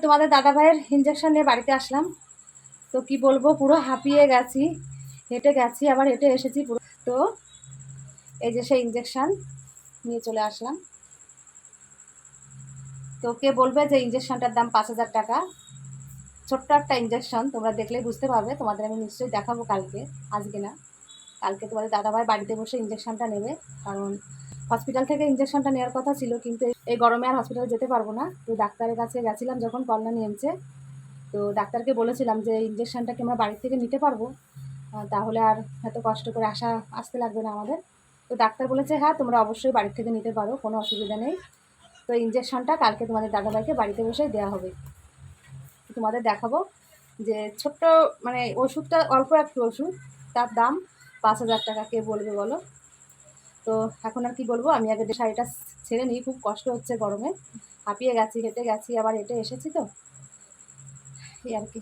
তোমাদের দাদা ভাইয়ের ইঞ্জেকশন নিয়ে বাড়িতে আসলাম। তো কি বলবো, পুরো হাঁপিয়ে গেছি, হেঁটে গেছি আবার হেঁটে এসেছি পুরো। তো এই যে সেই ইঞ্জেকশন নিয়ে চলে আসলাম। তো কে বলবে যে ইঞ্জেকশনটার দাম 5,000 টাকা। ছোট্ট একটা ইঞ্জেকশন, তোমরা দেখলেই বুঝতে পারবে। তোমাদের আমি নিশ্চয়ই দেখাবো কালকে, আজকে না কালকে। তোমাদের দাদাভাই বাড়িতে বসে ইঞ্জেকশনটা নেবে, কারণ হসপিটাল থেকে ইঞ্জেকশনটা নেওয়ার কথা ছিল, কিন্তু এই গরমে আর হসপিটালে যেতে পারবো না। তো ডাক্তারের কাছে গেছিলাম যখন কল্যাণী এমসে, তো ডাক্তারকে বলেছিলাম যে ইঞ্জেকশনটা কি আমরা বাড়ি থেকে নিতে পারবো, তাহলে আর এত কষ্ট করে আসতে লাগবে না আমাদের। তো ডাক্তার বলেছে হ্যাঁ তোমরা অবশ্যই বাড়ি থেকে নিতে পারো, কোনো অসুবিধা নেই। তো ইঞ্জেকশনটা কালকে তোমাদের দাদাভাইকে বাড়িতে বসেই দেওয়া হবে। তোমাদের দেখাবো যে ছোট্ট মানে ওষুধটা অল্প একটু ওষুধ, তার দাম 5,000 টাকা। কে বলবে বলো? তো এখন আর কি বলবো, আমি আগে শাড়িটা ছেড়ে নিই, খুব কষ্ট হচ্ছে গরমে, হাঁপিয়ে গেছি, হেঁটে গেছি আবার হেঁটে এসেছি, তো এই আর কি।